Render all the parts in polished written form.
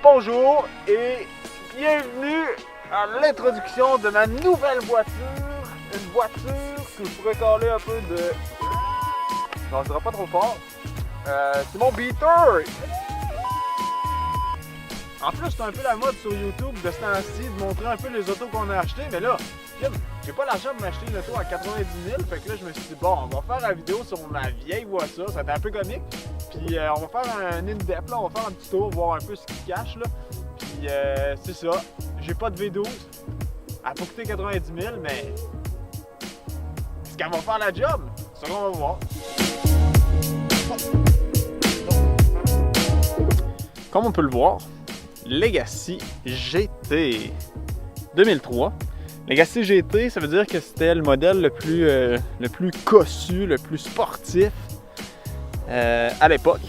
Bonjour et bienvenue à l'introduction de ma nouvelle voiture. Une voiture que je pourrais caler un peu de... Non, je dirais pas trop fort. C'est mon beater! En plus, c'est un peu la mode sur YouTube de ce temps-ci de montrer un peu les autos qu'on a achetées, mais là, j'ai pas l'argent de m'acheter une auto à 90 000, fait que là, je me suis dit, bon, on va faire la vidéo sur ma vieille voiture, ça va être un peu comique, puis on va faire un in-depth, là, on va faire un petit tour, voir un peu ce qui se cache, là, puis c'est ça, j'ai pas de V12, elle peut coûter 90 000, mais est-ce qu'elle va faire la job? C'est ça qu'on va voir. Comme on peut le voir, Legacy GT 2003. Legacy GT, ça veut dire que c'était le modèle le plus cossu, le plus sportif à l'époque.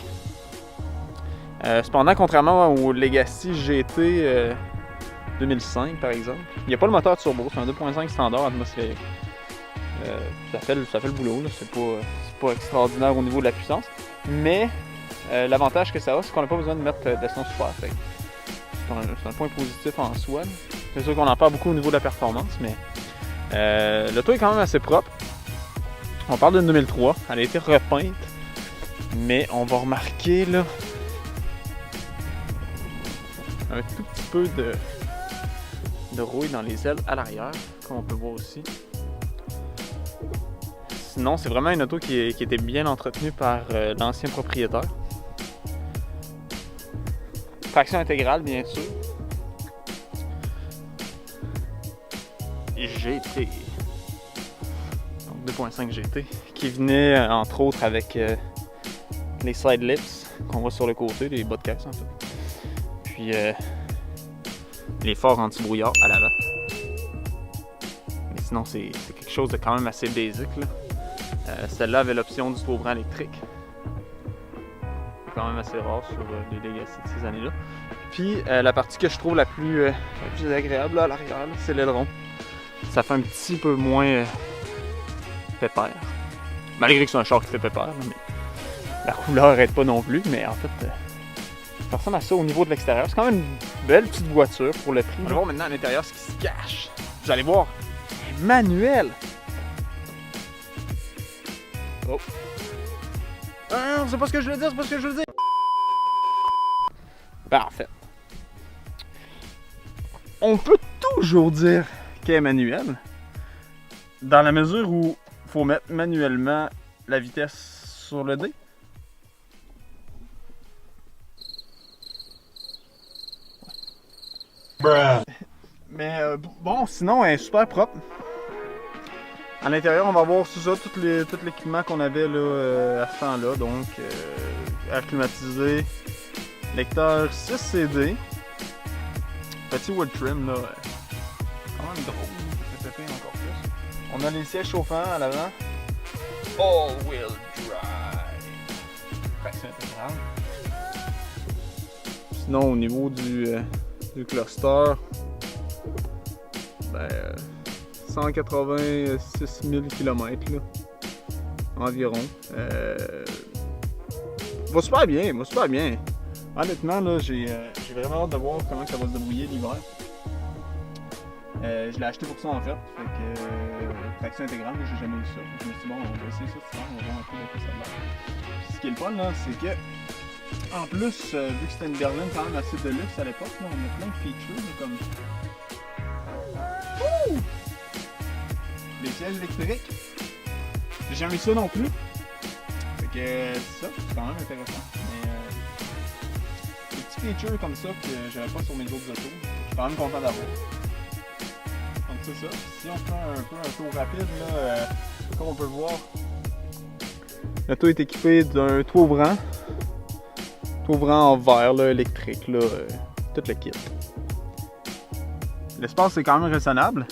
Cependant, contrairement au Legacy GT 2005 par exemple, il n'y a pas le moteur turbo, c'est un 2.5 standard atmosphérique. Ça fait le boulot, c'est pas extraordinaire au niveau de la puissance, mais l'avantage que ça a, c'est qu'on n'a pas besoin de mettre d'essence super. C'est un point positif en soi. C'est sûr qu'on en parle beaucoup au niveau de la performance, mais l'auto est quand même assez propre. On parle d'une 2003, elle a été repeinte, mais on va remarquer là un tout petit peu de rouille dans les ailes à l'arrière, comme on peut voir aussi. Sinon, c'est vraiment une auto qui était bien entretenue par l'ancien propriétaire. Traction intégrale, bien sûr. GT. Donc 2.5 GT. Qui venait entre autres avec les side lips qu'on voit sur le côté, les bas de caisse en fait. Puis les phares anti-brouillard à l'avant. Mais sinon, c'est quelque chose de quand même assez basique là. Celle-là avait l'option du tour ouvrant électrique. C'est quand même assez rare sur les Legacy de ces années-là. Puis la partie que je trouve la plus agréable là, à l'arrière, c'est l'aileron. Ça fait un petit peu moins pépère. Malgré que c'est un char qui fait pépère, là, mais la couleur aide pas non plus. Mais en fait, ça ressemble à ça au niveau de l'extérieur. C'est quand même une belle petite voiture pour le prix. On va voir maintenant à l'intérieur ce qui se cache. Vous allez voir, manuel. Oh. Non, c'est pas ce que je veux dire, c'est pas ce que je veux dire. Parfait. On peut toujours dire qu'elle est manuelle, dans la mesure où il faut mettre manuellement la vitesse sur le dé. Mais bon, sinon elle est super propre. À l'intérieur, on va voir tout ça, tout l'équipement qu'on avait là, à ce temps-là. Donc, air climatisé, lecteur 6 CD, petit wood trim là, quand même drôle, ça fait encore plus. On a les sièges chauffants à l'avant, all-wheel drive, traction intégrale. Sinon, au niveau du cluster, ben, 186 000 km là, environ. Va super bien, va super bien. Honnêtement, là, j'ai vraiment hâte de voir comment ça va se débrouiller l'hiver. Je l'ai acheté pour ça en fait. Fait que traction intégrale, j'ai jamais eu ça. Je me suis dit bon, on va essayer ça, on va voir un peu de quoi ça va. Ce qui est le fun là, c'est que en plus, vu que c'était une berline quand même assez de luxe à l'époque, on a plein de features là, comme les sièges électriques. J'ai jamais eu ça non plus. Fait que ça, c'est quand même intéressant. Mais des petits features comme ça que j'avais pas sur mes autres autos, je suis quand même content d'avoir. Donc c'est ça. Si on fait un peu un tour rapide, là, comme on peut le voir, l'auto est équipée d'un toit ouvrant. Toit ouvrant en verre, là, électrique, là, tout le kit. L'espace est quand même raisonnable.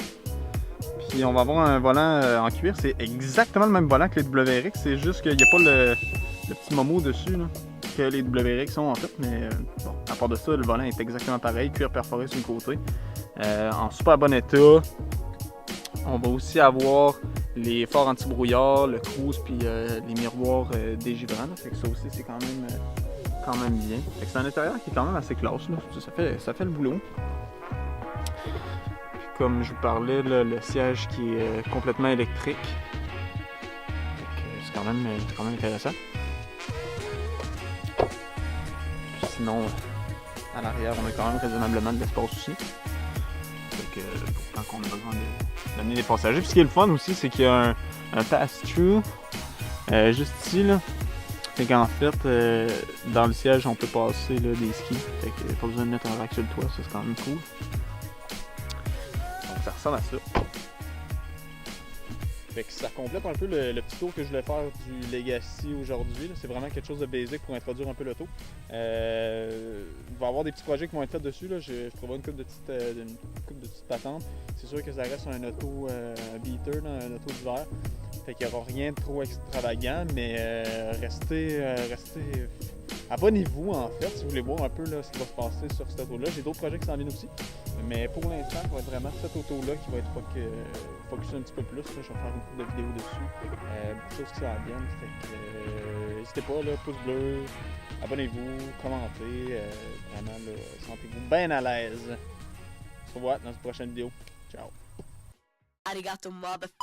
Puis on va avoir un volant en cuir, c'est exactement le même volant que les WRX, c'est juste qu'il n'y a pas le petit momo dessus là, que les WRX ont en fait, mais bon, à part de ça, le volant est exactement pareil, cuir perforé sur le côté, en super bon état. On va aussi avoir les phares anti-brouillard, le cruise, puis les miroirs dégivrants, fait que ça aussi c'est quand même quand même bien. C'est un intérieur qui est quand même assez classe, là. Ça fait le boulot. Puis comme je vous parlais, là, le siège qui est complètement électrique. C'est quand même intéressant. Puis sinon, à l'arrière, on a quand même raisonnablement de l'espace aussi. Fait que pourtant qu'on a besoin d'amener les passagers. Puis ce qui est le fun aussi, c'est qu'il y a un pass-through juste ici, là. Fait qu'en fait, dans le siège, on peut passer là, des skis. Fait que pas besoin de mettre un rack sur le toit, ça c'est quand même cool. Donc ça ressemble à ça. Fait que ça complète un peu le petit tour que je voulais faire du Legacy aujourd'hui. C'est vraiment quelque chose de basique pour introduire un peu l'auto. Il va y avoir des petits projets qui vont être faits dessus. Là. Je prévois une couple de petites patentes. C'est sûr que ça reste un auto beater, là, un auto d'hiver. Fait qu'il n'y aura rien de trop extravagant, mais restez abonnez-vous en fait si vous voulez voir un peu là, ce qui va se passer sur cette auto-là. J'ai d'autres projets qui s'en viennent aussi, mais pour l'instant, ça va être vraiment cette auto-là qui va être focusée un petit peu plus. Là. Je vais faire une couple de vidéos dessus. Beaucoup de choses qui s'en viennent. Fait que n'hésitez pas, là, pouce bleu, abonnez-vous, commentez. Vraiment, là, sentez-vous bien à l'aise. On se revoit dans une prochaine vidéo. Ciao! Arigato, motherfucker.